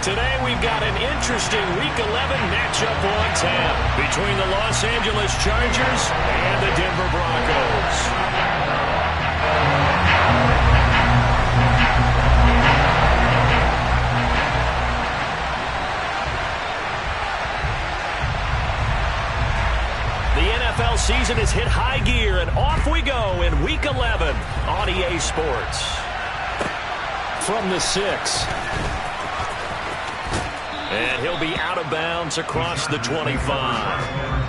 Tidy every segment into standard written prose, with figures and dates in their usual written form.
Today we've got an interesting Week 11 matchup on tap between the Los Angeles Chargers and the Denver Broncos. The NFL season has hit high gear, and off we go in Week 11 on EA Sports. From the 6. And he'll be out of bounds across the 25.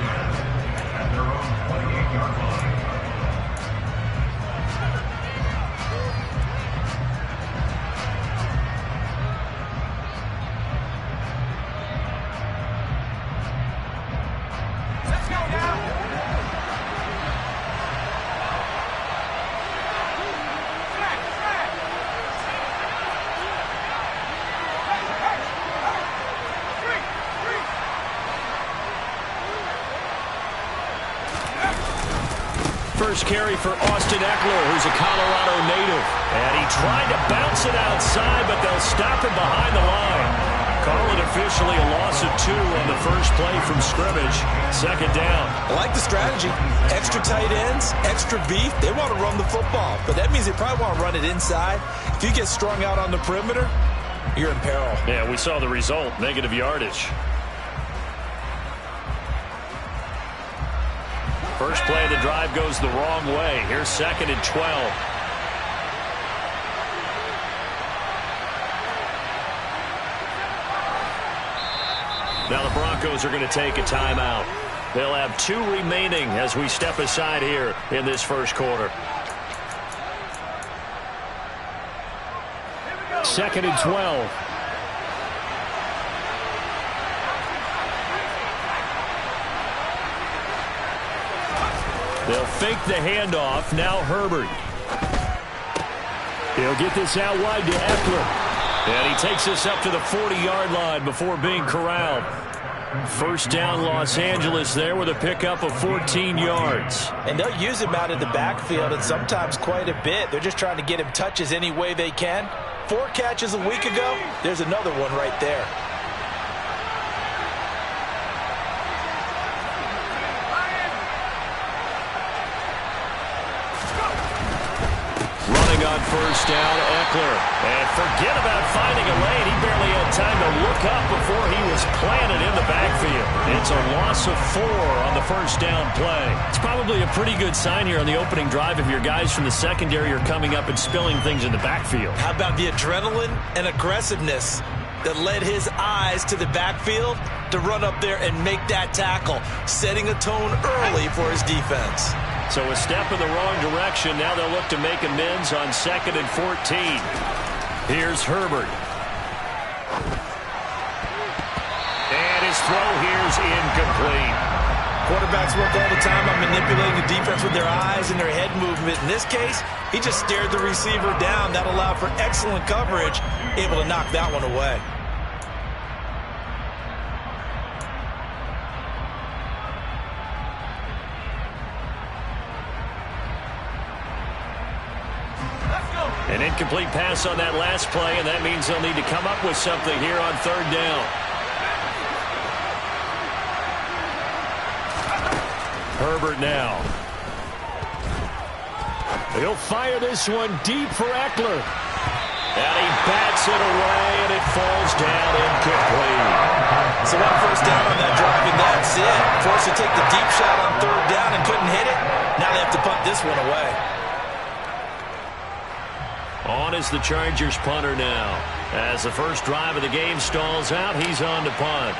First carry for Austin Ekeler, who's a Colorado native. And he tried to bounce it outside, but they'll stop him behind the line. Call it officially a loss of 2 on the first play from scrimmage. Second down. I like the strategy. Extra tight ends, extra beef. They want to run the football, but that means they probably want to run it inside. If you get strung out on the perimeter, you're in peril. Yeah, we saw the result, negative yardage. First play of the drive goes the wrong way. Here's 2nd and 12. Now the Broncos are going to take a timeout. They'll have 2 remaining as we step aside here in this first quarter. 2nd and 12. They'll fake the handoff. Now Herbert. He'll get this out wide to Ekeler. And he takes this up to the 40-yard line before being corralled. First down, Los Angeles there with a pickup of 14 yards. And they'll use him out in the backfield, and sometimes quite a bit. They're just trying to get him touches any way they can. 4 catches a week ago. There's another one right there. On first down, Ekeler. And forget about finding a lane. He barely had time to look up before he was planted in the backfield. It's a loss of 4 on the first down play. It's probably a pretty good sign here on the opening drive if your guys from the secondary are coming up and spilling things in the backfield. How about the adrenaline and aggressiveness that led his eyes to the backfield to run up there and make that tackle, setting a tone early for his defense. So a step in the wrong direction. Now they'll look to make amends on 2nd and 14. Here's Herbert. And his throw here's incomplete. Quarterbacks work all the time on manipulating the defense with their eyes and their head movement. In this case, he just stared the receiver down. That allowed for excellent coverage, able to knock that one away. An incomplete pass on that last play, and that means they'll need to come up with something here on 3rd down. Herbert now. He'll fire this one deep for Ekeler. And he bats it away, and it falls down incomplete. So one first down on that drive, and that's it. Forced to take the deep shot on 3rd down and couldn't hit it. Now they have to punt this one away. On is the Chargers punter now. As the first drive of the game stalls out, he's on to punt.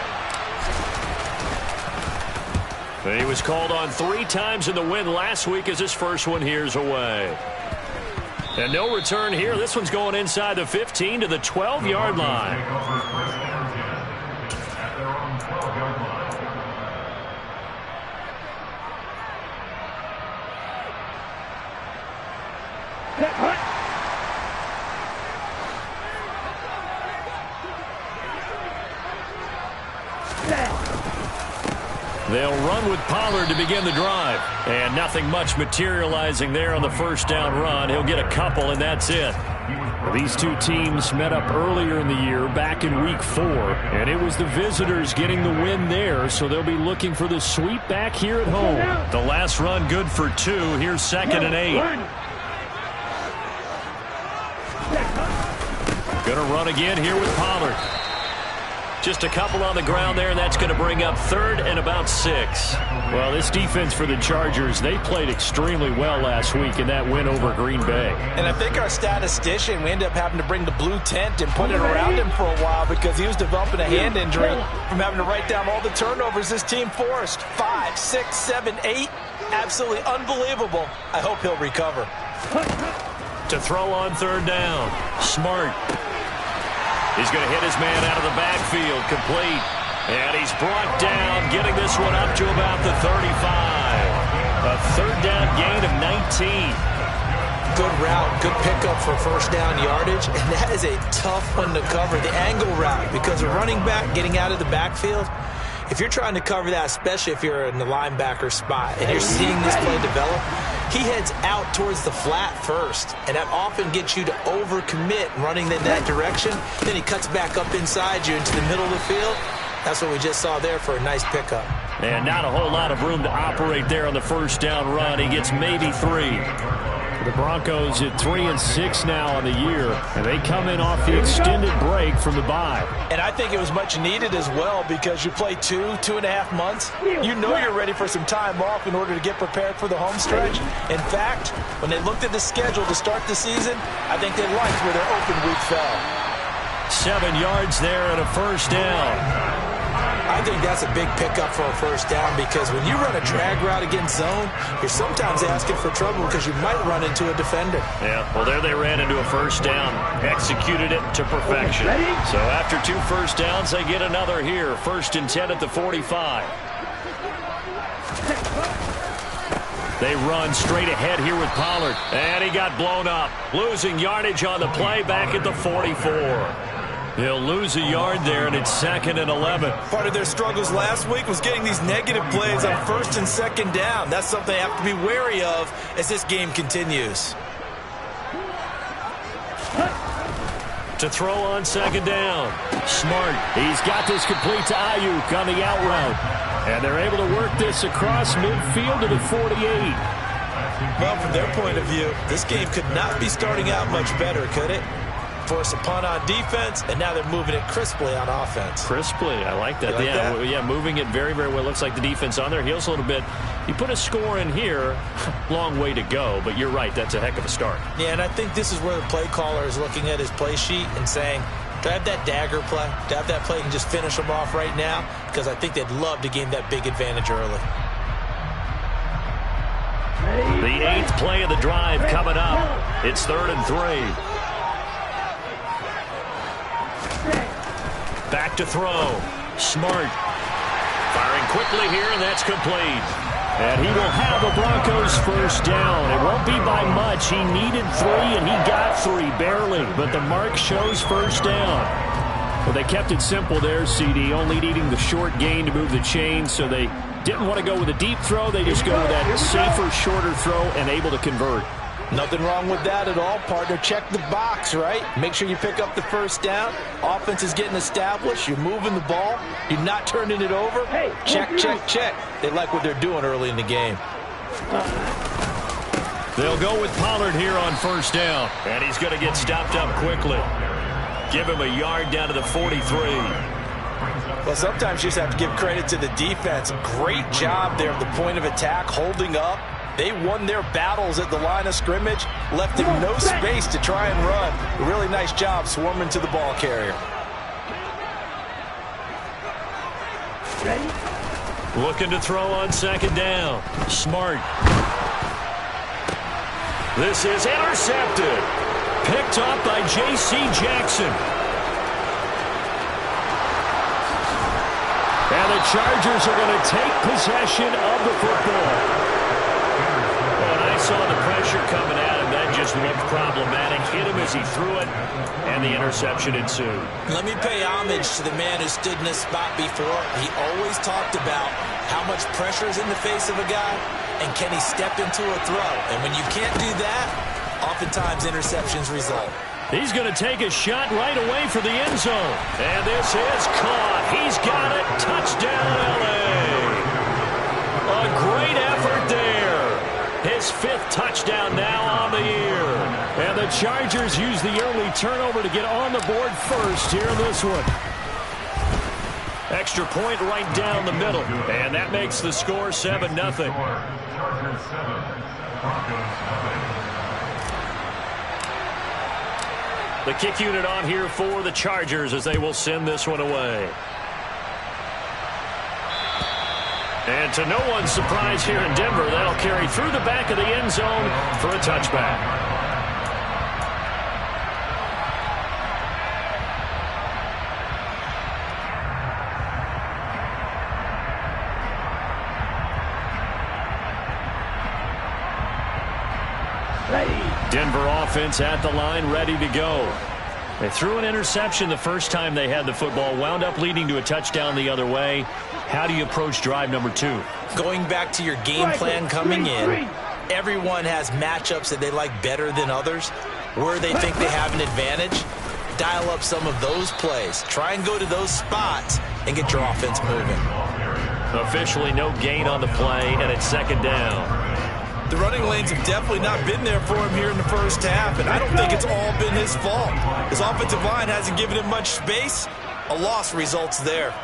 He was called on 3 times in the win last week as his first one here's away. And no return here. This one's going inside the 15 to the 12-yard line. They'll run with Pollard to begin the drive. And nothing much materializing there on the first down run. He'll get a couple, and that's it. These two teams met up earlier in the year, back in Week 4, and it was the visitors getting the win there, so they'll be looking for the sweep back here at home. The last run good for 2. Here's 2nd and 8. Going to run again here with Pollard. Just a couple on the ground there, and that's going to bring up 3rd and about 6. Well, this defense for the Chargers, they played extremely well last week in that win over Green Bay. And I think our statistician, we ended up having to bring the blue tent and put it around him for a while because he was developing a hand injury from having to write down all the turnovers this team forced. 5, 6, 7, 8. Absolutely unbelievable. I hope he'll recover. To throw on 3rd down. Smart. He's going to hit his man out of the backfield, complete. And he's brought down, getting this one up to about the 35. A 3rd down gain of 19. Good route, good pickup for 1st down yardage, and that is a tough one to cover, the angle route, because a running back getting out of the backfield, if you're trying to cover that, especially if you're in the linebacker spot and you're seeing this play develop, he heads out towards the flat first, and that often gets you to overcommit running in that direction. Then he cuts back up inside you into the middle of the field. That's what we just saw there for a nice pickup. And not a whole lot of room to operate there on the 1st down run. He gets maybe 3. The Broncos at 3-6 now on the year, and they come in off the extended break from the bye. And I think it was much needed as well because you play 2.5 months. You know you're ready for some time off in order to get prepared for the home stretch. In fact, when they looked at the schedule to start the season, I think they liked where their open week fell. 7 yards there and a 1st down. I think that's a big pickup for a 1st down because when you run a drag route against zone, you're sometimes asking for trouble because you might run into a defender. Yeah, well, there they ran into a 1st down, executed it to perfection. So after 2 1st downs, they get another here. 1st and 10 at the 45. They run straight ahead here with Pollard, and he got blown up. Losing yardage on the play back at the 44. They'll lose a yard there, and it's 2nd and 11. Part of their struggles last week was getting these negative plays on 1st and 2nd down. That's something they have to be wary of as this game continues. To throw on 2nd down. Smart. He's got this complete to Ayuk on the out route. And they're able to work this across midfield to the 48. Well, from their point of view, this game could not be starting out much better, could it? Force a punt on defense, and now they're moving it crisply on offense. Crisply, I like that. Yeah, moving it very, very well. Looks like the defense on their heels a little bit. You put a score in here, long way to go, but you're right, that's a heck of a start. Yeah, and I think this is where the play caller is looking at his play sheet and saying, do I have that dagger play? Do I have that play and just finish them off right now? Because I think they'd love to gain that big advantage early. The 8th play of the drive coming up. It's 3rd and 3. Back to throw. Smart. Firing quickly here, and that's complete. And he will have a Broncos 1st down. It won't be by much. He needed 3, and he got 3, barely. But the mark shows 1st down. Well, they kept it simple there, CD, only needing the short gain to move the chain, so they didn't want to go with a deep throw. They just go with that safer, shorter throw and able to convert. Nothing wrong with that at all, partner. Check the box, right? Make sure you pick up the 1st down. Offense is getting established. You're moving the ball. You're not turning it over. Check, check, check. They like what they're doing early in the game. They'll go with Pollard here on 1st down. And he's going to get stopped up quickly. Give him a yard down to the 43. Well, sometimes you just have to give credit to the defense. Great job there at the point of attack, holding up. They won their battles at the line of scrimmage, left him no space to try and run. A really nice job swarming to the ball carrier. Looking to throw on 2nd down. Smart. This is intercepted. Picked up by J.C. Jackson. And the Chargers are going to take possession of the football. I saw the pressure coming at him. That just looked problematic. Hit him as he threw it, and the interception ensued. Let me pay homage to the man who stood in this spot before. He always talked about how much pressure is in the face of a guy, and can he step into a throw. And when you can't do that, oftentimes interceptions result. He's going to take a shot right away for the end zone. And this is caught. He's got it. Touchdown, L.A. A great effort there. His 5th touchdown now on the year. And the Chargers use the early turnover to get on the board first here in this one. Extra point right down the middle. And that makes the score 7-0. The kick unit on here for the Chargers as they will send this one away. And to no one's surprise here in Denver, that'll carry through the back of the end zone for a touchback. Denver offense at the line, ready to go. They threw an interception the first time they had the football, wound up leading to a touchdown the other way. How do you approach drive number 2? Going back to your game plan coming in, everyone has matchups that they like better than others. Where they think they have an advantage, dial up some of those plays. Try and go to those spots and get your offense moving. Officially no gain on the play, and it's 2nd down. The running lanes have definitely not been there for him here in the first half, and I don't think it's all been his fault. His offensive line hasn't given him much space. A loss results there.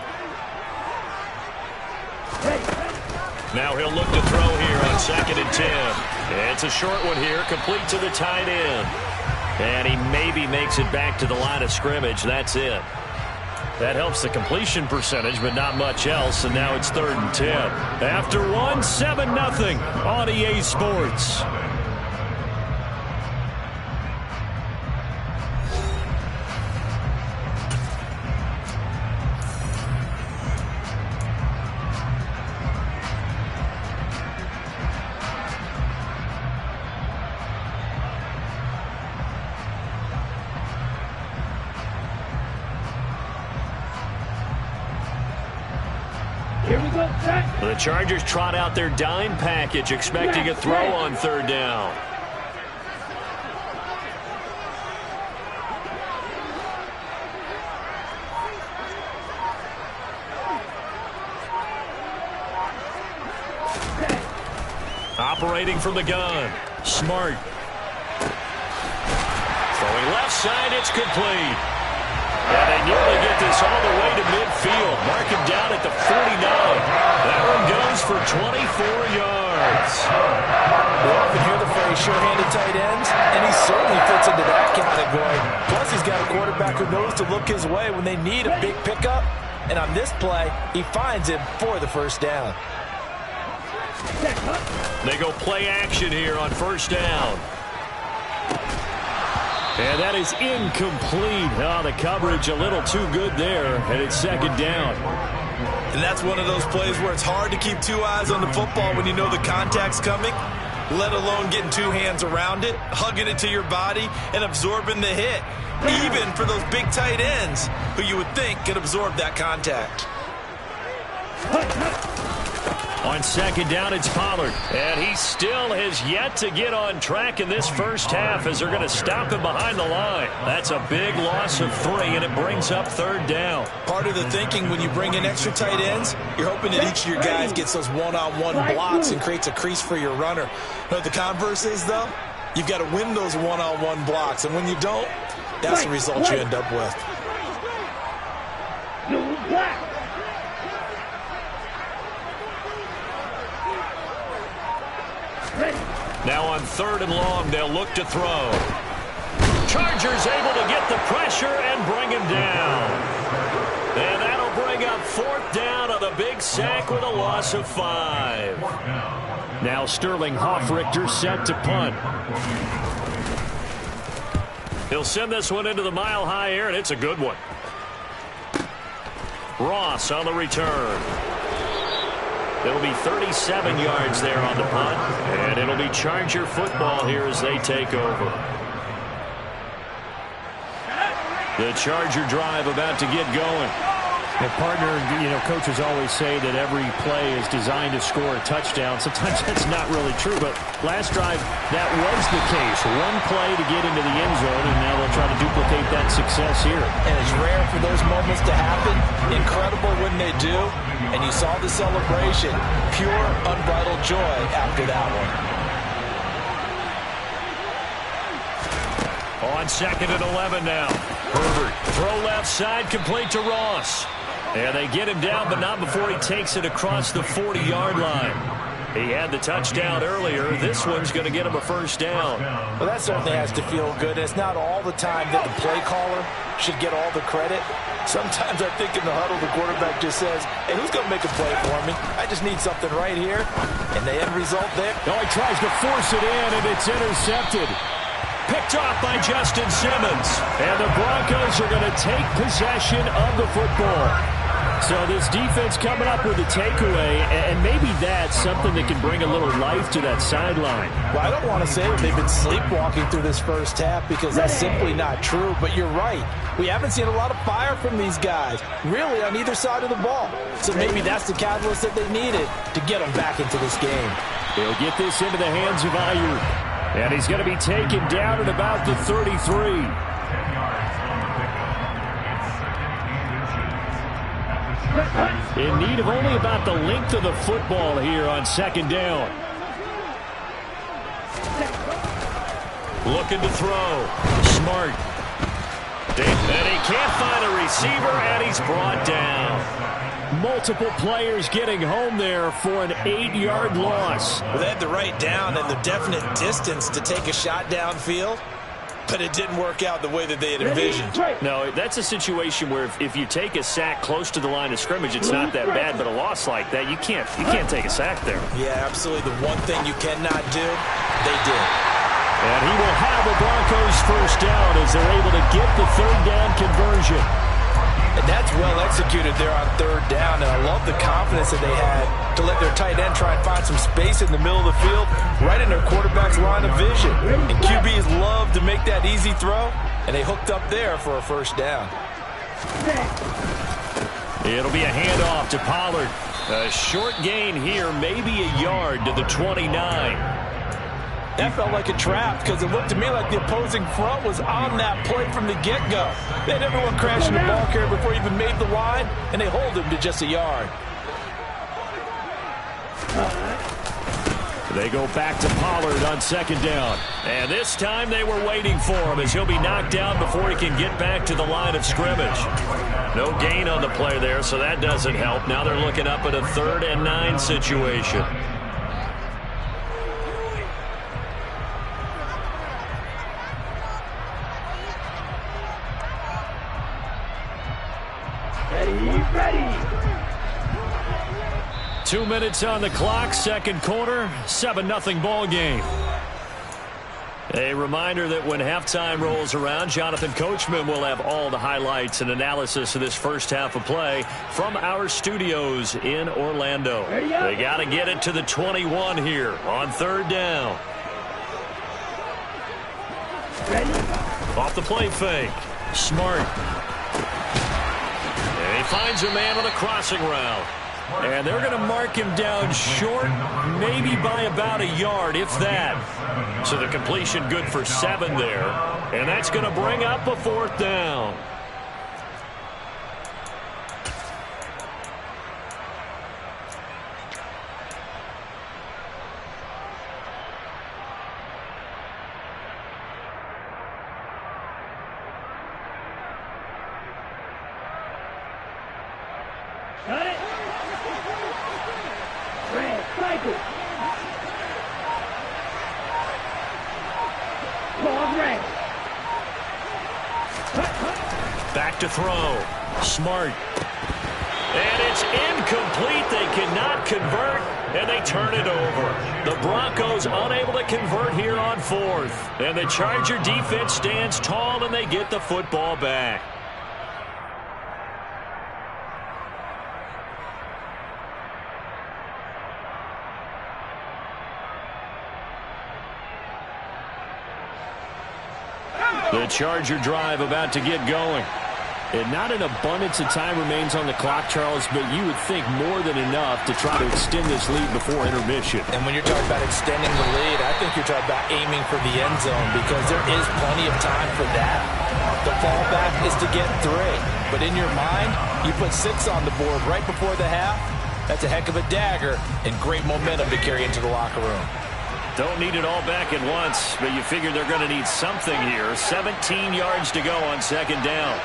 Now he'll look to throw here on 2nd and 10. It's a short one here, complete to the tight end. And he maybe makes it back to the line of scrimmage. That's it. That helps the completion percentage, but not much else. And now it's 3rd and 10. After 7-0 on EA Sports. The Chargers trot out their dime package, expecting a throw on 3rd down. Operating from the gun. Smart. Throwing left side, it's complete. And they nearly get this all the way to midfield. Mark him down at the 49. That one goes for 24 yards. We often hear the phrase sure-handed tight ends, and he certainly fits into that category. Plus, he's got a quarterback who knows to look his way when they need a big pickup. And on this play, he finds him for the 1st down. They go play action here on 1st down. And that is incomplete. Oh, the coverage a little too good there, and it's 2nd down. And that's one of those plays where it's hard to keep 2 eyes on the football when you know the contact's coming, let alone getting 2 hands around it, hugging it to your body, and absorbing the hit, even for those big tight ends who you would think could absorb that contact. On 2nd down, it's Pollard. And he still has yet to get on track in this first half as they're going to stop him behind the line. That's a big loss of 3, and it brings up 3rd down. Part of the thinking when you bring in extra tight ends, you're hoping that each of your guys gets those one-on-one blocks and creates a crease for your runner. You know what the converse is, though? You've got to win those one-on-one blocks, and when you don't, that's the result you end up with. Now on 3rd and long, they'll look to throw. Chargers able to get the pressure and bring him down. And that'll bring up 4th down on the big sack with a loss of 5. Now Sterling Hoffrichter set to punt. He'll send this one into the mile-high air, and it's a good one. Ross on the return. It'll be 37 yards there on the punt, and it'll be Charger football here as they take over. The Charger drive about to get going. And partner, coaches always say that every play is designed to score a touchdown. Sometimes that's not really true, but last drive, that was the case. One play to get into the end zone, and now they'll try to duplicate that success here. And it's rare for those moments to happen. Incredible when they do. And you saw the celebration. Pure, unbridled joy after that one. On 2nd and 11 now. Herbert, throw left side, complete to Ross. And they get him down, but not before he takes it across the 40-yard line. He had the touchdown earlier. This one's going to get him a first down. Well, that certainly has to feel good. It's not all the time that the play caller should get all the credit. Sometimes I think in the huddle, the quarterback just says, hey, who's going to make a play for me? I just need something right here. And the end result there. Oh, he tries to force it in, and it's intercepted. Picked off by Justin Simmons. And the Broncos are going to take possession of the football. So this defense coming up with a takeaway, and maybe that's something that can bring a little life to that sideline. Well, I don't want to say that they've been sleepwalking through this first half because that's simply not true, but you're right. We haven't seen a lot of fire from these guys, really, on either side of the ball. So maybe that's the catalyst that they needed to get them back into this game. He'll get this into the hands of Aiyuk, and he's going to be taken down at about the 33. In need of only about the length of the football here on 2nd down. Looking to throw. Smart. And he can't find a receiver, and he's brought down. Multiple players getting home there for an 8-yard loss. Well, they had the right down and the definite distance to take a shot downfield, but it didn't work out the way that they had envisioned. No, that's a situation where if you take a sack close to the line of scrimmage, it's not that bad, but a loss like that, you can't take a sack there. Yeah, absolutely. The one thing you cannot do, they did. And he will have a Broncos first down as they're able to get the 3rd down conversion. And that's well executed there on 3rd down, and I love the confidence that they had to let their tight end try and find some space in the middle of the field, right in their quarterback's line of vision. And QBs love to make that easy throw, and they hooked up there for a first down. It'll be a handoff to Pollard. A short gain here, maybe a yard to the 29. That felt like a trap because it looked to me like the opposing front was on that play from the get-go. They had everyone crashing the ball carrier before he even made the line, and they hold him to just a yard. They go back to Pollard on 2nd down. And this time they were waiting for him as he'll be knocked down before he can get back to the line of scrimmage. No gain on the play there, so that doesn't help. Now they're looking up at a 3rd and 9 situation. Ready. 2 minutes on the clock, 2nd quarter, 7-0 ball game. A reminder that when halftime rolls around, Jonathan Coachman will have all the highlights and analysis of this first half of play from our studios in Orlando. They got to get it to the 21 here on 3rd down. Ready. Off the play fake. Smart. And he finds a man on a crossing route. And they're going to mark him down short, maybe by about a yard, if that. So the completion good for 7 there. And that's going to bring up a 4th down. Got it. Red cycle. Ball red. Back to throw. Smart. And it's incomplete. They cannot convert, and they turn it over. The Broncos unable to convert here on 4th. And the Charger defense stands tall, and they get the football back. The Charger drive about to get going. And not an abundance of time remains on the clock, Charles, but you would think more than enough to try to extend this lead before intermission. And when you're talking about extending the lead, I think you're talking about aiming for the end zone because there is plenty of time for that. The fallback is to get 3. But in your mind, you put 6 on the board right before the half. That's a heck of a dagger and great momentum to carry into the locker room. Don't need it all back at once, but you figure they're going to need something here. 17 yards to go on second down.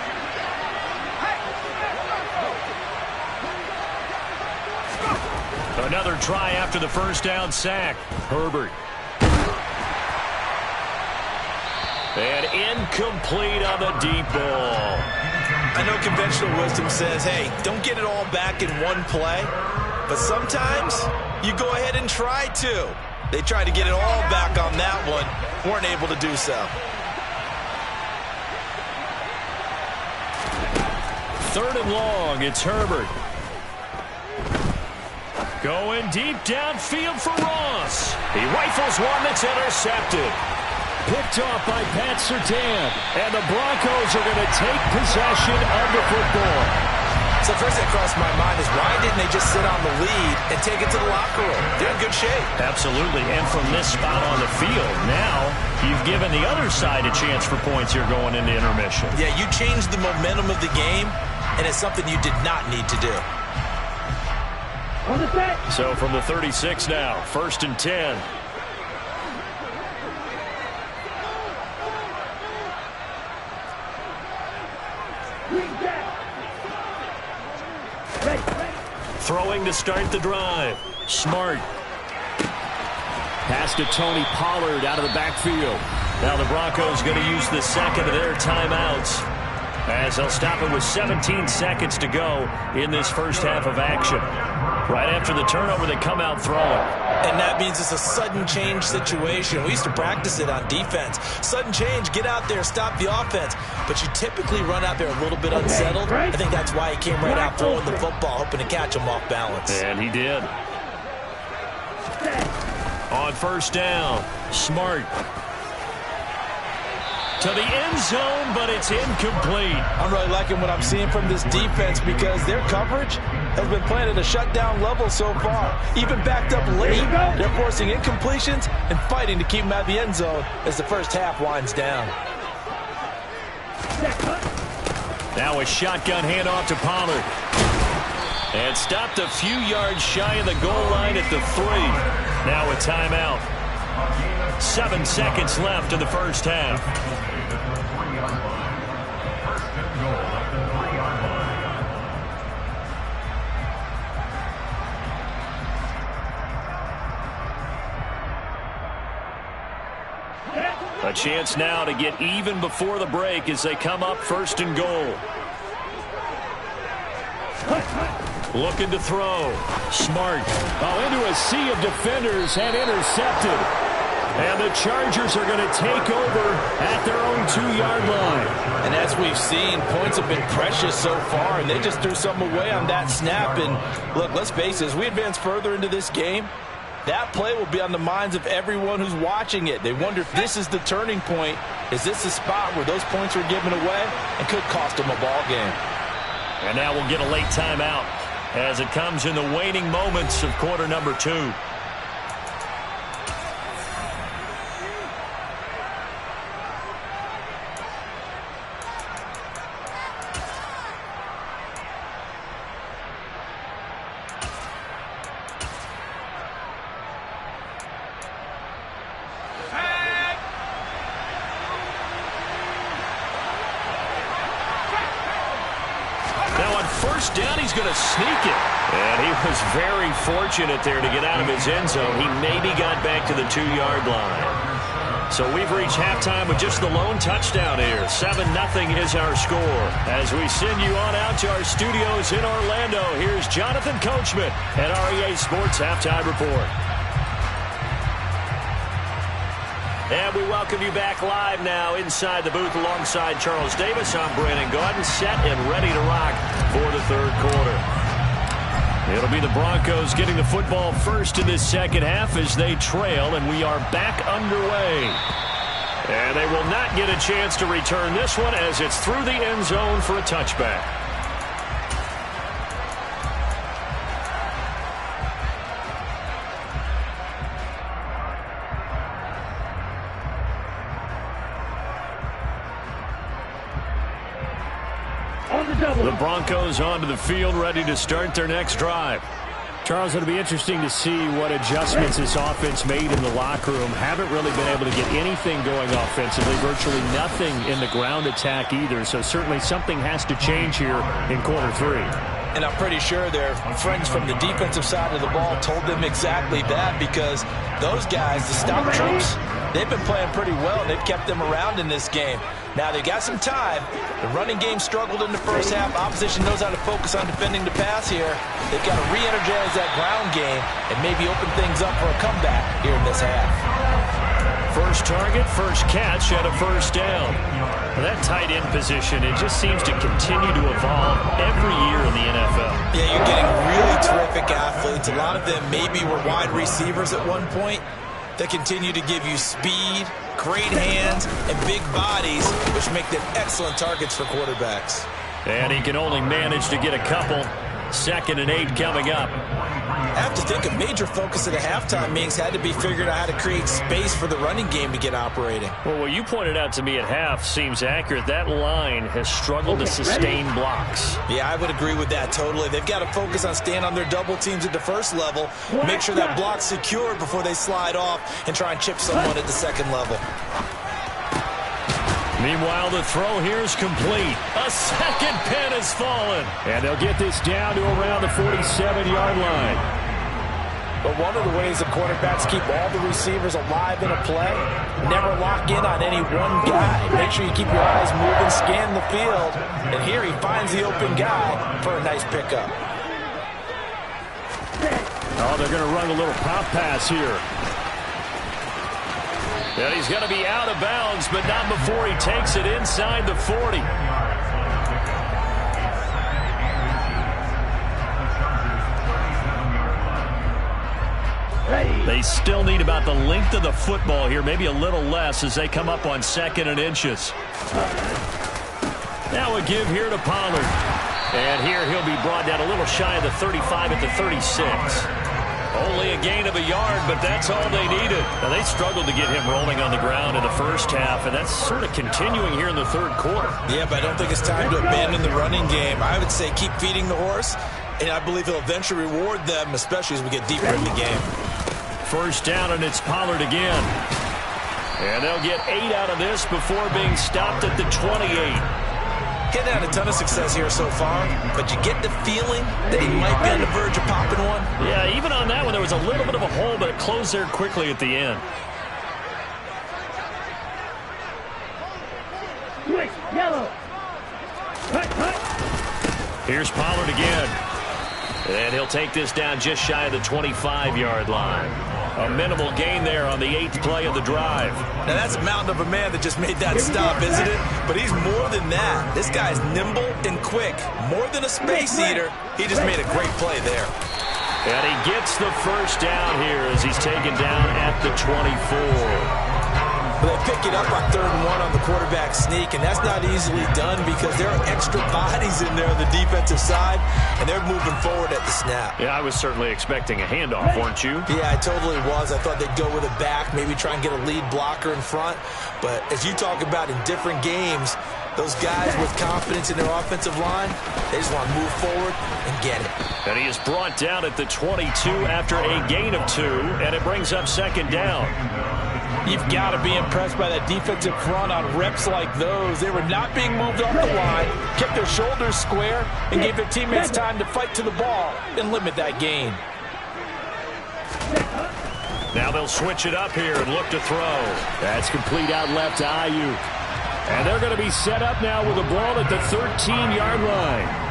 Another try after the first down sack. Herbert. And incomplete on the deep ball. I know conventional wisdom says, hey, don't get it all back in one play. But sometimes you go ahead and try to. They tried to get it all back on that one. Weren't able to do so. Third and long. It's Herbert. Going deep downfield for Ross. He rifles one that's intercepted. Picked off by Pat Surtain. And the Broncos are going to take possession of the football. So first that crossed my mind is why didn't they just sit on the lead and take it to the locker room? They're in good shape. Absolutely. And from this spot on the field, now you've given the other side a chance for points here going into intermission. Yeah, you changed the momentum of the game, and it's something you did not need to do. On the set. So from the 36 now, 1st and 10. Throwing to start the drive. Smart. Pass to Tony Pollard out of the backfield. Now the Broncos going to use the second of their timeouts as they'll stop it with 17 seconds to go in this first half of action. Right after the turnover, they come out throwing. And that means it's a sudden change situation. We used to practice it on defense. Sudden change, get out there, stop the offense. But you typically run out there a little bit unsettled. I think that's why he came right out throwing the football, hoping to catch him off balance. And he did. On first down, Smart. To the end zone, but it's incomplete. I'm really liking what I'm seeing from this defense because their coverage has been playing at a shutdown level so far. Even backed up late, they're forcing incompletions and fighting to keep them out of the end zone as the first half winds down. Now a shotgun handoff to Pollard. And stopped a few yards shy of the goal line at the 3. Now a timeout. 7 seconds left in the first half. A chance now to get even before the break as they come up 1st and goal. Looking to throw. Smart. Oh, into a sea of defenders and intercepted. And the Chargers are going to take over at their own 2-yard line. And as we've seen, points have been precious so far, and they just threw something away on that snap. And look, let's face it, as we advance further into this game, that play will be on the minds of everyone who's watching it. They wonder if this is the turning point. Is this the spot where those points are given away and could cost them a ball game? And now we'll get a late timeout as it comes in the waning moments of quarter number 2. First down, he's going to sneak it. And he was very fortunate there to get out of his end zone. He maybe got back to the 2-yard line. So we've reached halftime with just the lone touchdown here. 7-0 is our score. As we send you on out to our studios in Orlando, here's Jonathan Coachman at REA Sports Halftime Report. And we welcome you back live now inside the booth alongside Charles Davis. I'm Brandon Gaudin, set and ready to rock for the third quarter. It'll be the Broncos getting the football first in this second half as they trail, and we are back underway. And they will not get a chance to return this one as it's through the end zone for a touchback. The Broncos onto the field, ready to start their next drive. Charles, it'll be interesting to see what adjustments this offense made in the locker room. Haven't really been able to get anything going offensively, virtually nothing in the ground attack either. So certainly something has to change here in quarter three. And I'm pretty sure their friends from the defensive side of the ball told them exactly that, because those guys, the stop troops, they've been playing pretty well, and they've kept them around in this game. Now, they got some time. The running game struggled in the first half. Opposition knows how to focus on defending the pass here. They've got to re-energize that ground game and maybe open things up for a comeback here in this half. First target, first catch, and a first down. That tight end position, it just seems to continue to evolve every year in the NFL. Yeah, you're getting really terrific athletes. A lot of them maybe were wide receivers at one point. They continue to give you speed, great hands, and big bodies, which make them excellent targets for quarterbacks. And he can only manage to get a couple. 2nd and 8 coming up. I have to think a major focus of the halftime meetings had to be figuring out how to create space for the running game to get operating. Well, what you pointed out to me at half seems accurate. That line has struggled to sustain blocks. Yeah, I would agree with that totally. They've got to focus on staying on their double teams at the first level, make sure that block's secured before they slide off and try and chip someone at the second level. Meanwhile, the throw here is complete. A second pin has fallen. And they'll get this down to around the 47-yard line. But one of the ways the quarterbacks keep all the receivers alive in a play, never lock in on any one guy. Make sure you keep your eyes moving, scan the field. And here he finds the open guy for a nice pickup. Oh, they're going to run a little pop pass here. And he's going to be out of bounds, but not before he takes it inside the 40. They still need about the length of the football here, maybe a little less as they come up on 2nd and inches. Now a give here to Pollard. And here he'll be brought down a little shy of the 35 at the 36. Only a gain of a yard, but that's all they needed. Now, they struggled to get him rolling on the ground in the first half, and that's sort of continuing here in the third quarter. Yeah, but I don't think it's time to abandon the running game. I would say keep feeding the horse, and I believe he'll eventually reward them, especially as we get deeper in the game. First down, and it's Pollard again. And they'll get 8 out of this before being stopped at the 28. Getting had a ton of success here so far, but you get the feeling that he might be on the verge of popping one. Yeah, even on that one, there was a little bit of a hole, but it closed there quickly at the end. Switch, yellow. Cut. Here's Pollard again. And he'll take this down just shy of the 25-yard line. A minimal gain there on the 8th play of the drive. Now that's a mountain of a man that just made that stop, isn't it? But he's more than that. This guy's nimble and quick. More than a space eater. He just made a great play there. And he gets the first down here as he's taken down at the 24. But they pick it up on 3rd and 1 on the quarterback sneak, and that's not easily done because there are extra bodies in there on the defensive side, and they're moving forward at the snap. Yeah, I was certainly expecting a handoff, weren't you? Yeah, I totally was. I thought they'd go with a back, maybe try and get a lead blocker in front. But as you talk about in different games, those guys with confidence in their offensive line, they just want to move forward and get it. And he is brought down at the 22 after a gain of 2, and it brings up 2nd down. You've got to be impressed by that defensive front on reps like those. They were not being moved off the line, kept their shoulders square, and gave their teammates time to fight to the ball and limit that gain. Now they'll switch it up here and look to throw. That's complete out left to Ayuk. And they're going to be set up now with a ball at the 13-yard line.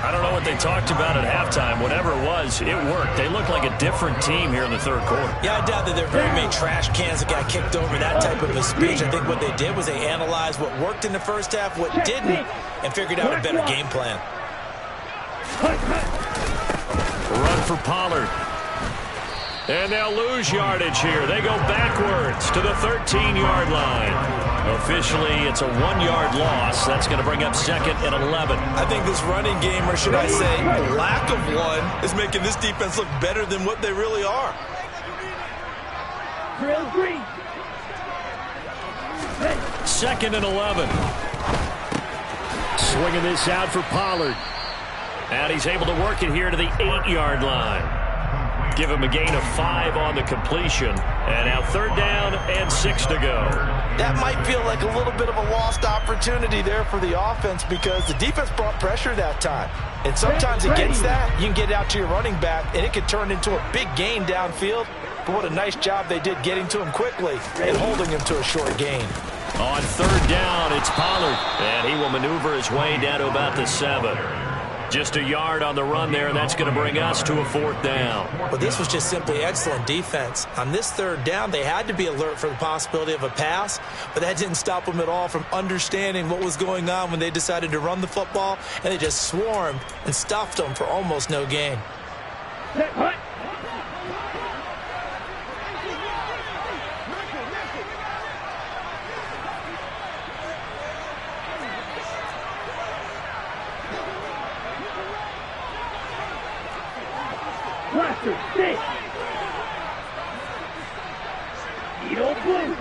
I don't know what they talked about at halftime. Whatever it was, it worked. They look like a different team here in the third quarter. Yeah, I doubt that there are very many trash cans that got kicked over, that type of a speech. I think what they did was they analyzed what worked in the first half, what didn't, and figured out a better game plan. Run for Pollard. And they'll lose yardage here. They go backwards to the 13-yard line. Officially, it's a 1-yard loss. That's going to bring up 2nd and 11. I think this running game, or should I say lack of one, is making this defense look better than what they really are. Drill green. 2nd and 11. Swinging this out for Pollard. And he's able to work it here to the 8-yard line. Give him a gain of 5 on the completion. And now 3rd down and 6 to go. That might feel like a little bit of a lost opportunity there for the offense because the defense brought pressure that time. And sometimes against that, you can get out to your running back, and it can turn into a big gain downfield. But what a nice job they did getting to him quickly and holding him to a short gain. On 3rd down, it's Pollard. And he will maneuver his way down to about the 7. Just a yard on the run there, and that's going to bring us to a 4th down. Well, this was just simply excellent defense. On this 3rd down, they had to be alert for the possibility of a pass, but that didn't stop them at all from understanding what was going on when they decided to run the football, and they just swarmed and stuffed them for almost no gain. Set, hut. Blaster, stay. Needle blue.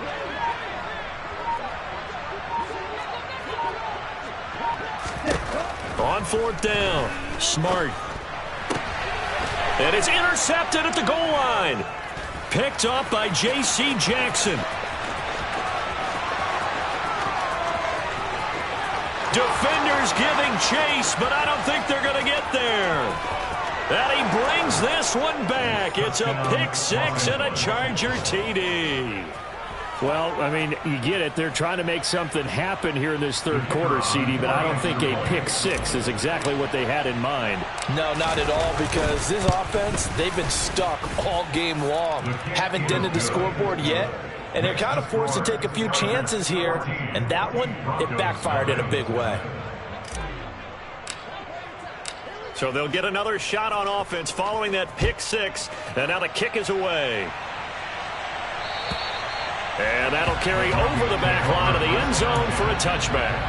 On 4th down, Smart. And it's intercepted at the goal line. Picked up by J.C. Jackson. Defenders giving chase, but I don't think they're going to get there. And he brings this one back. It's a pick 6 and a Charger TD. Well, I mean, you get it. They're trying to make something happen here in this 3rd quarter, CD, but I don't think a pick 6 is exactly what they had in mind. No, not at all, because this offense, they've been stuck all game long. Haven't dented the scoreboard yet, and they're kind of forced to take a few chances here, and that one, it backfired in a big way. So they'll get another shot on offense following that pick 6, and now the kick is away. And that'll carry over the back line of the end zone for a touchback.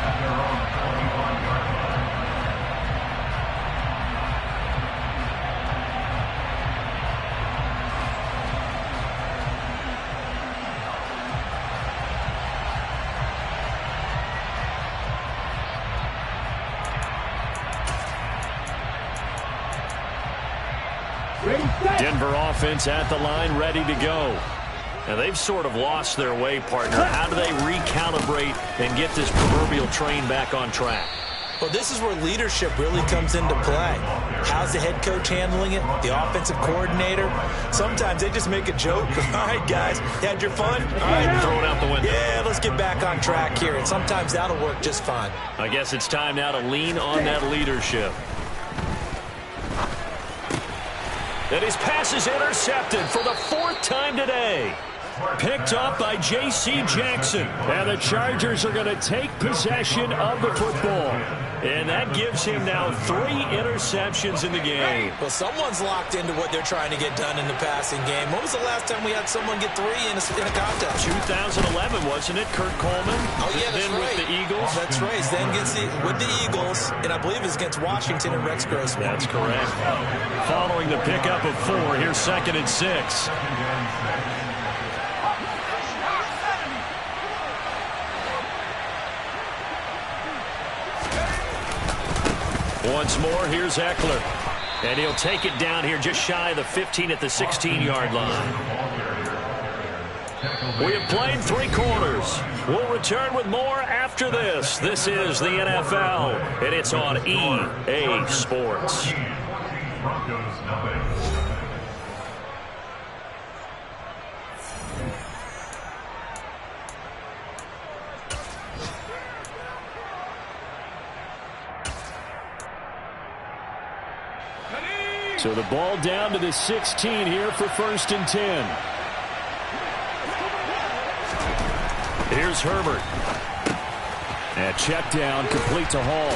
Denver offense at the line, ready to go. And they've sort of lost their way, partner. How do they recalibrate and get this proverbial train back on track? Well, this is where leadership really comes into play. How's the head coach handling it? The offensive coordinator? Sometimes they just make a joke. All right, guys, you had your fun? All right, throw it out the window. Yeah, let's get back on track here. And sometimes that'll work just fine. I guess it's time now to lean on that leadership. And his pass is intercepted for the 4th time today. Picked up by J.C. Jackson. And the Chargers are going to take possession of the football. And that gives him now 3 interceptions in the game. Well, someone's locked into what they're trying to get done in the passing game. When was the last time we had someone get 3 in a contest? 2011, wasn't it? Kurt Coleman. Oh, yeah, that's then right. with the Eagles. That's right. Then gets with the Eagles, and I believe it's against Washington and Rex Grossman. That's correct. Following the pickup of 4, here's 2nd and 6. Once more, here's Eckler. And he'll take it down here just shy of the 15 at the 16-yard line. We have played 3 quarters. We'll return with more after this. This is the NFL, and it's on EA Sports. So the ball down to the 16 here for 1st and 10. Here's Herbert. And check down, complete to Hall.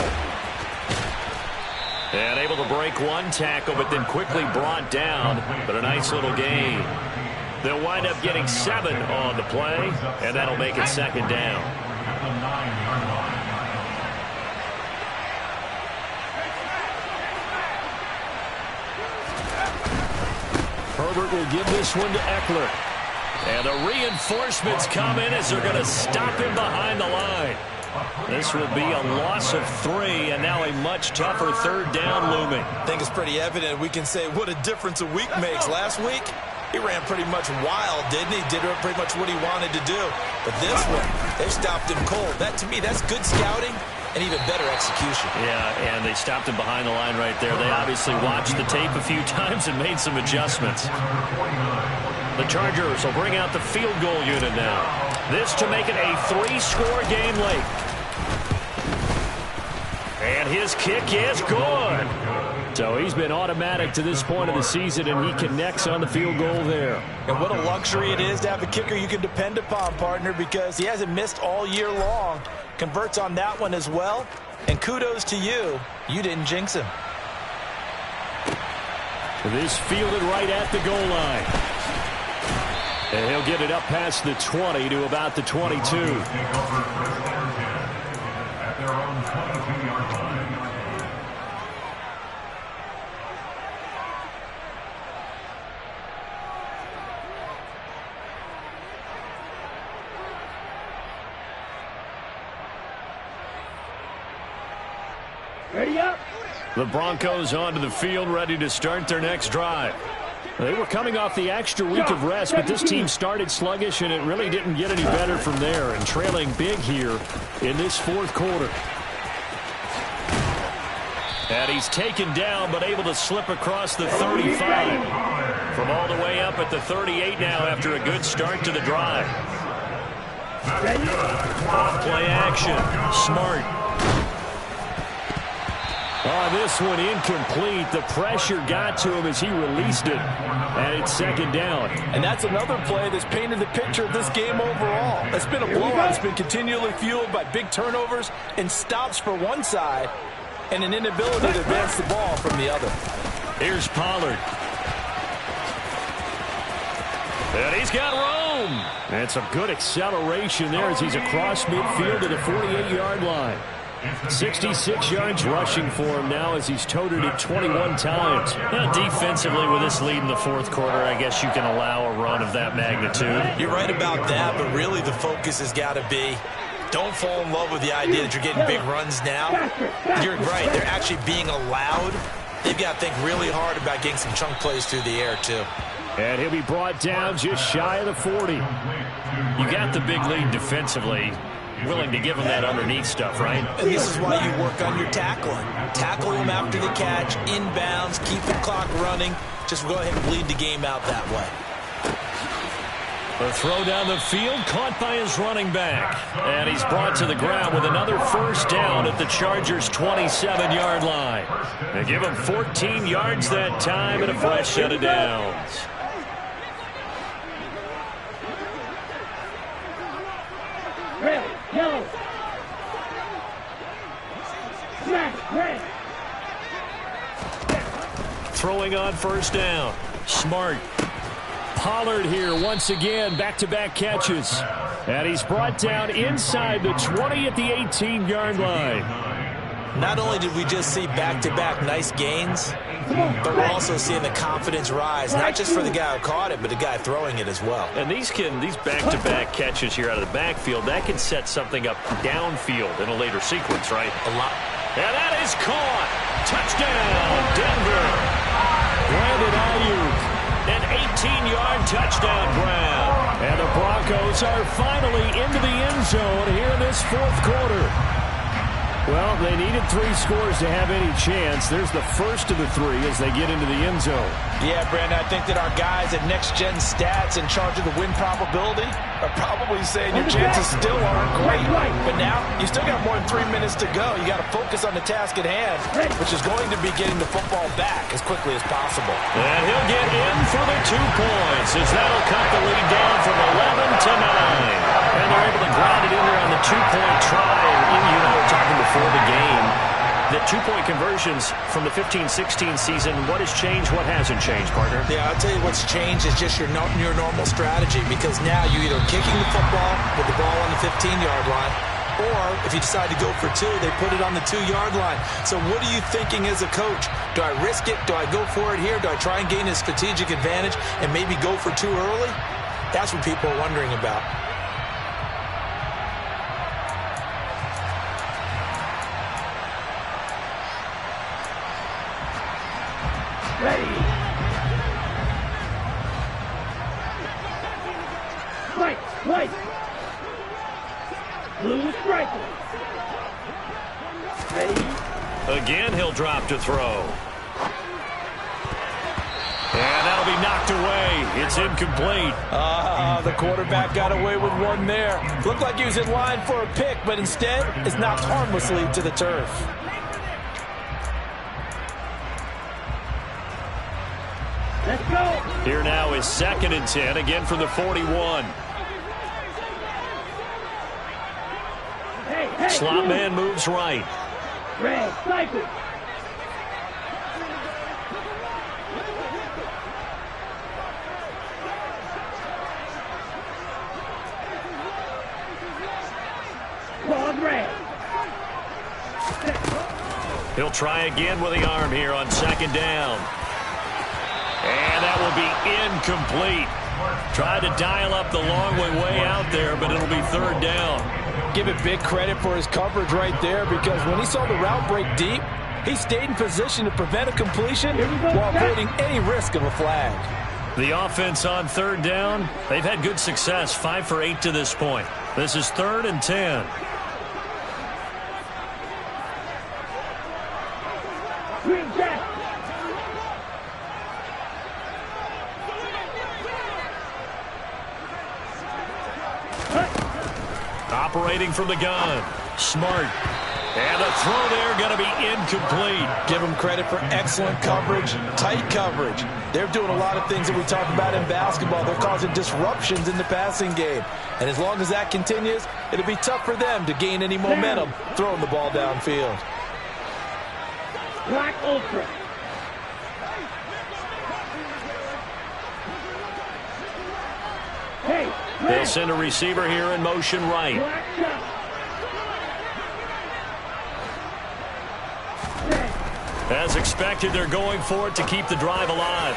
And able to break one tackle, but then quickly brought down. But a nice little gain. They'll wind up getting 7 on the play, and that'll make it second down. Herbert will give this one to Eckler. And the reinforcements come in as they're going to stop him behind the line. This will be a loss of 3, and now a much tougher third down looming. I think it's pretty evident. We can say what a difference a week makes. Last week, he ran pretty much wild, didn't he? Did pretty much what he wanted to do. But this one, they stopped him cold. That, to me, that's good scouting and even better execution. Yeah, and they stopped him behind the line right there. They obviously watched the tape a few times and made some adjustments. The Chargers will bring out the field goal unit now. This to make it a 3-score game late. And his kick is good. So he's been automatic to this point of the season, and he connects on the field goal there. And what a luxury it is to have a kicker you can depend upon, partner, because he hasn't missed all year long. Converts on that one as well. And kudos to you. You didn't jinx him. This fielded right at the goal line. And he'll get it up past the 20 to about the 22. Ready up. The Broncos onto the field, ready to start their next drive. They were coming off the extra week of rest, but this team started sluggish, and it really didn't get any better from there, and trailing big here in this fourth quarter. And he's taken down, but able to slip across the 35. From all the way up at the 38 now after a good start to the drive. Off play action. Smart. Oh, this one incomplete. The pressure got to him as he released it. And it's second down. And that's another play that's painted the picture of this game overall. It's been a blowout. It's been continually fueled by big turnovers and stops for one side and an inability to advance the ball from the other. Here's Pollard. And he's got room. And some good acceleration there as he's across midfield to the 48-yard line. 66 yards rushing for him now as he's toted it 21 times. Now, defensively, with this lead in the fourth quarter, I guess you can allow a run of that magnitude. You're right about that, but really the focus has got to be don't fall in love with the idea that you're getting big runs now. You're right. They're actually being allowed. They've got to think really hard about getting some chunk plays through the air, too. And he'll be brought down just shy of the 40. You got the big lead defensively. Willing to give him that underneath stuff, right? And this is why you work on your tackling. Tackle him after the catch, inbounds, keep the clock running. Just go ahead and bleed the game out that way. The throw down the field, caught by his running back. And he's brought to the ground with another first down at the Chargers' 27-yard line. They give him 14 yards that time and a fresh set of downs. Red, yellow. Smash, red. Throwing on first down. Smart. Pollard here once again, back-to-back catches. And he's brought down inside the 20 at the 18-yard line. Not only did we just see back-to-back nice gains, but we're also seeing the confidence rise, not just for the guy who caught it, but the guy throwing it as well. And these back-to-back catches here out of the backfield, that can set something up downfield in a later sequence, right? A lot. And that is caught. Touchdown, Denver. Brandon Ayuk. An 18-yard touchdown grab. And the Broncos are finally into the end zone here in this fourth quarter. Well, they needed 3 scores to have any chance. There's the first of the 3 as they get into the end zone. Yeah, Brandon, I think that our guys at Next Gen Stats in charge of the win probability are probably saying your chances still aren't great. But now, you still got more than 3 minutes to go. You got to focus on the task at hand, which is going to be getting the football back as quickly as possible. And he'll get in for the 2 points as that'll cut the lead down from 11 to 9. And they're able to ground it in there on the 2-point try. And you know, we're talking before the game. The two-point conversions from the 15-16 season, what has changed, what hasn't changed, partner? Yeah, I'll tell you what's changed is just your normal strategy, because now you're either kicking the football with the ball on the 15-yard line, or if you decide to go for two, they put it on the 2-yard line. So what are you thinking as a coach? Do I risk it? Do I go for it here? Do I try and gain a strategic advantage and maybe go for two early? That's what people are wondering about. Ready. Right, right. Blue striker. Ready. Again, he'll drop to throw. And that'll be knocked away. It's incomplete. The quarterback got away with one there. Looked like he was in line for a pick, but instead it's knocked harmlessly to the turf. Let's go. Here now is 2nd and 10, again from the 41. Hey, Slot blue. man moves right. Red, cycle. Claude red. He'll try again with the arm here on 2nd down. And that will be incomplete. Tried to dial up the long way out there, but it'll be 3rd down. Give it big credit for his coverage right there, because when he saw the route break deep, he stayed in position to prevent a completion while avoiding any risk of a flag. The offense on 3rd down, they've had good success, 5 for 8 to this point. This is 3rd and 10. Green jack. Operating from the gun. Smart. And the throw there going to be incomplete. Give him credit for excellent coverage, tight coverage. They're doing a lot of things that we talk about in basketball. They're causing disruptions in the passing game. And as long as that continues, it'll be tough for them to gain any momentum throwing the ball downfield. Black ultra. Hey, They'll red. send a receiver here in motion right. Black shot. As expected, they're going for it to keep the drive alive.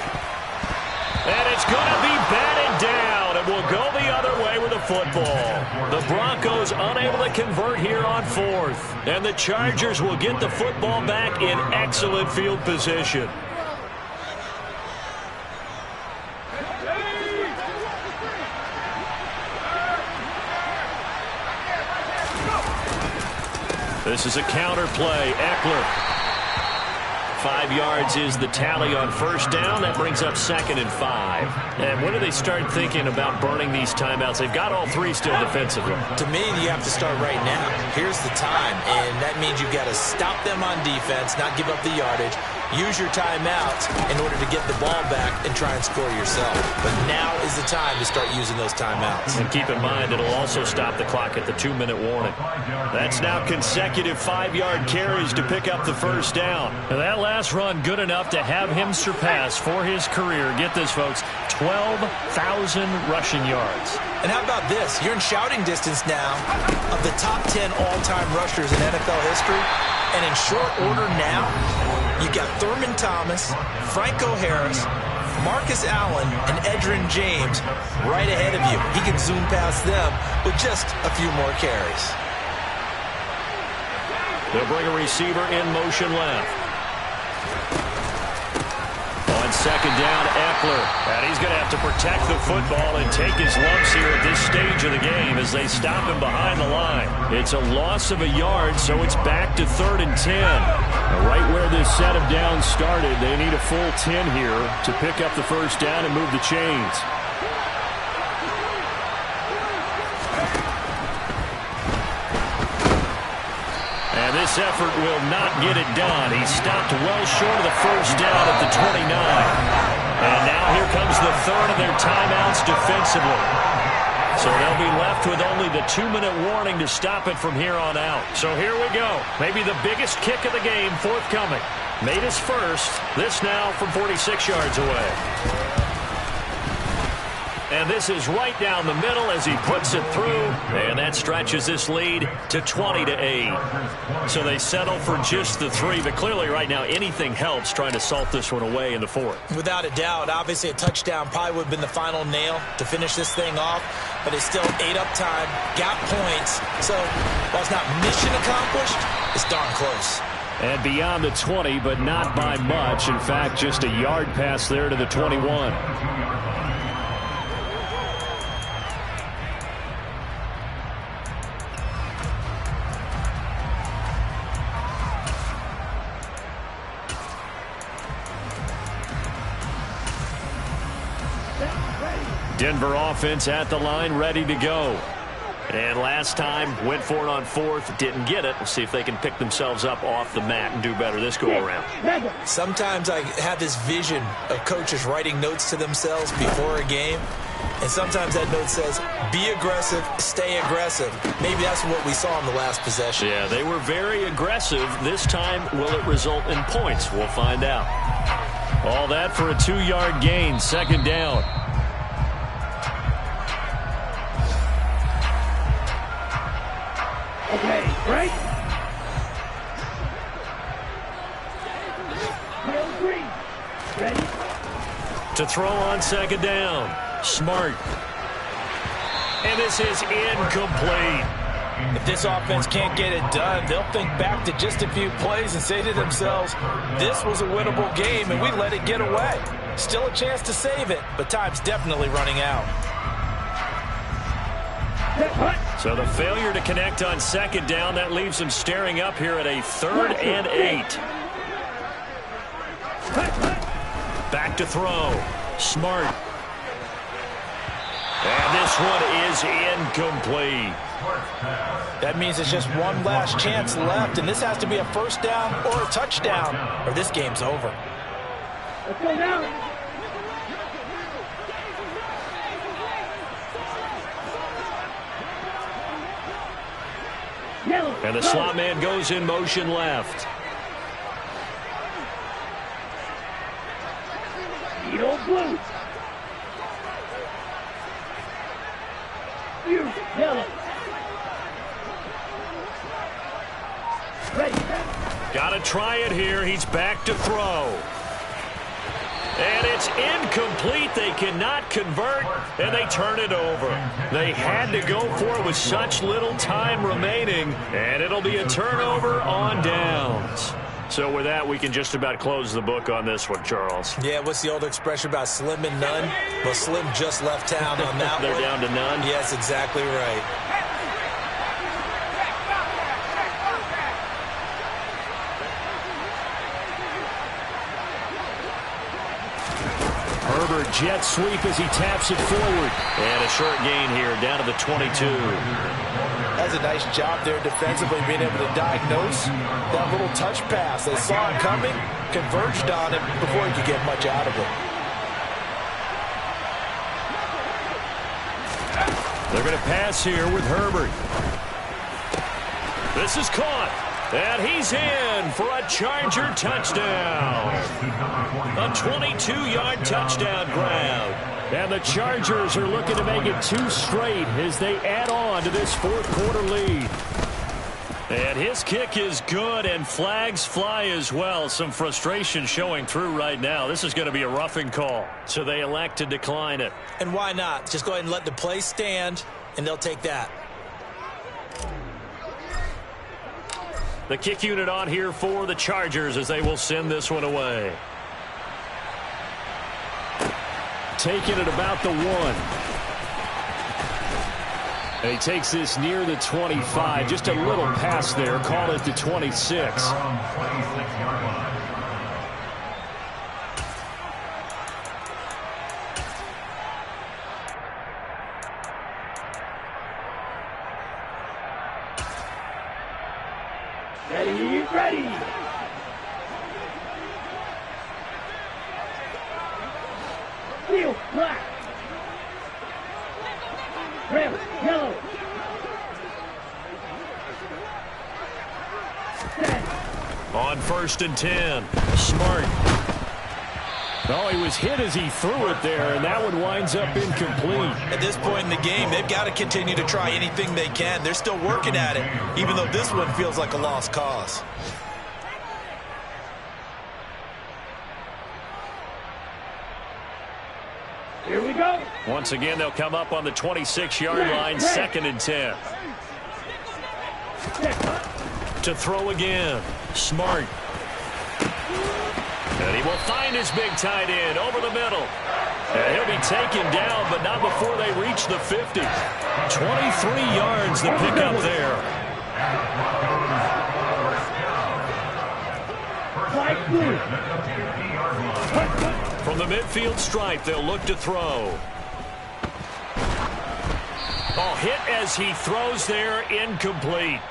And it's going to be batted down. It will go the other way with the football. The Broncos unable to convert here on 4th. And the Chargers will get the football back in excellent field position. This is a counter play. Eckler. 5 yards is the tally on 1st down. That brings up 2nd and 5. And when do they start thinking about burning these timeouts? They've got all 3 still defensively. To me, you have to start right now. Here's the time, and that means you've got to stop them on defense, not give up the yardage, use your timeouts in order to get the ball back and try and score yourself. But now is the time to start using those timeouts. And keep in mind, it'll also stop the clock at the 2-minute warning. That's now consecutive 5-yard carries to pick up the 1st down. And that last run good enough to have him surpass for his career, get this, folks, 12,000 rushing yards. And how about this? You're in shouting distance now of the top 10 all-time rushers in NFL history. And in short order now, you've got Thurman Thomas, Franco Harris, Marcus Allen, and Edgerrin James right ahead of you. He can zoom past them with just a few more carries. They'll bring a receiver in motion left. On 2nd down, Eckler. And he's going to have to protect the football and take his lumps here at this stage of the game as they stop him behind the line. It's a loss of a yard, so it's back to 3rd and 10. Now, right where this set of downs started, they need a full 10 here to pick up the 1st down and move the chains. And this effort will not get it done. He stopped well short of the 1st down at the 29. And now here comes the 3rd of their timeouts defensively. So they'll be left with only the 2-minute warning to stop it from here on out. So here we go. Maybe the biggest kick of the game forthcoming. Made his first. This now from 46 yards away. And this is right down the middle as he puts it through. And that stretches this lead to 20-8. So they settle for just the 3. But clearly right now anything helps trying to salt this one away in the 4th. Without a doubt. Obviously a touchdown probably would have been the final nail to finish this thing off. But it's still 8 up time. Got points. So while it's not mission accomplished, it's darn close. And beyond the 20, but not by much. In fact, just a yard pass there to the 21. Denver offense at the line, ready to go. And last time, went for it on 4th, didn't get it. We'll see if they can pick themselves up off the mat and do better this go-around. Sometimes I have this vision of coaches writing notes to themselves before a game. And sometimes that note says, be aggressive, stay aggressive. Maybe that's what we saw in the last possession. Yeah, they were very aggressive. This time, will it result in points? We'll find out. All that for a 2-yard gain, 2nd down. Okay, right. Green. Ready. To throw on 2nd down. Smart. And this is incomplete. If this offense can't get it done, they'll think back to just a few plays and say to themselves, this was a winnable game and we let it get away. Still a chance to save it, but time's definitely running out. So the failure to connect on 2nd down, that leaves them staring up here at a 3rd and 8. Back to throw. Smart. And this one is incomplete. That means it's just one last chance left, and this has to be a 1st down or a touchdown, or this game's over. Let's go down. And the slot man goes in motion left. Yellow blue. Yellow. Ready. Got to try it here. He's back to throw. And it's incomplete. They cannot convert, and they turn it over. They had to go for it with such little time remaining, and it'll be a turnover on downs. So with that, we can just about close the book on this one, Charles. Yeah, what's the old expression about slim and none? Well, Slim just left town on that They're one. down to none? Yes, exactly right. Herbert jet sweep as he taps it forward. And a short gain here, down to the 22. That's a nice job there defensively, being able to diagnose that little touch pass. They saw it coming, converged on it before he could get much out of it. They're going to pass here with Herbert. This is caught. And he's in for a Charger touchdown. A 22-yard touchdown grab. And the Chargers are looking to make it 2 straight as they add on to this 4th quarter lead. And his kick is good, and flags fly as well. Some frustration showing through right now. This is going to be a roughing call, so they elect to decline it. And why not? Just go ahead and let the play stand, and they'll take that. The kick unit on here for the Chargers as they will send this one away. Taking it about the 1. And he takes this near the 25. Just a little pass there. Call it the 26. Ready, ready. Steel, black. Rim. Yellow. On 1st and 10. Smart. Oh, he was hit as he threw it there, and that one winds up incomplete. At this point in the game, they've got to continue to try anything they can. They're still working at it, even though this one feels like a lost cause. Here we go. Once again, they'll come up on the 26-yard line, 2nd and 10. To throw again. Smart. And he will find his big tight end over the middle. And he'll be taken down, but not before they reach the 50. 23 yards the pickup there. Flag blue. From the midfield stripe, they'll look to throw. Oh, hit as he throws there, incomplete.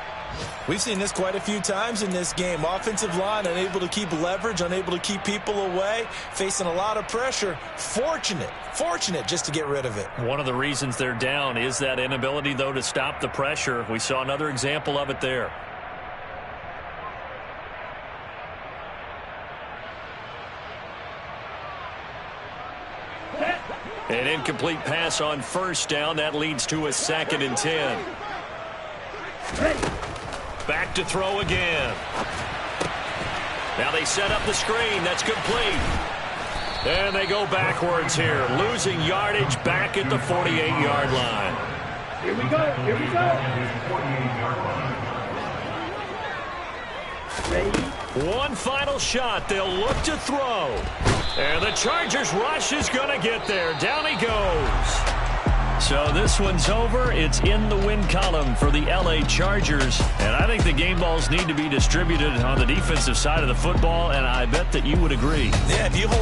We've seen this quite a few times in this game. Offensive line unable to keep leverage, unable to keep people away, facing a lot of pressure. Fortunate just to get rid of it. One of the reasons they're down is that inability, though, to stop the pressure. We saw another example of it there. An incomplete pass on 1st down. That leads to a 2nd and 10. Back to throw again. Now they set up the screen. That's complete. And they go backwards here, losing yardage back at the 48-yard line. Here we go. Here we go. Ready. One final shot. They'll look to throw. And the Chargers rush is going to get there. Down he goes. So this one's over. It's in the win column for the L.A. Chargers. And I think the game balls need to be distributed on the defensive side of the football, and I bet that you would agree. Yeah, if you hold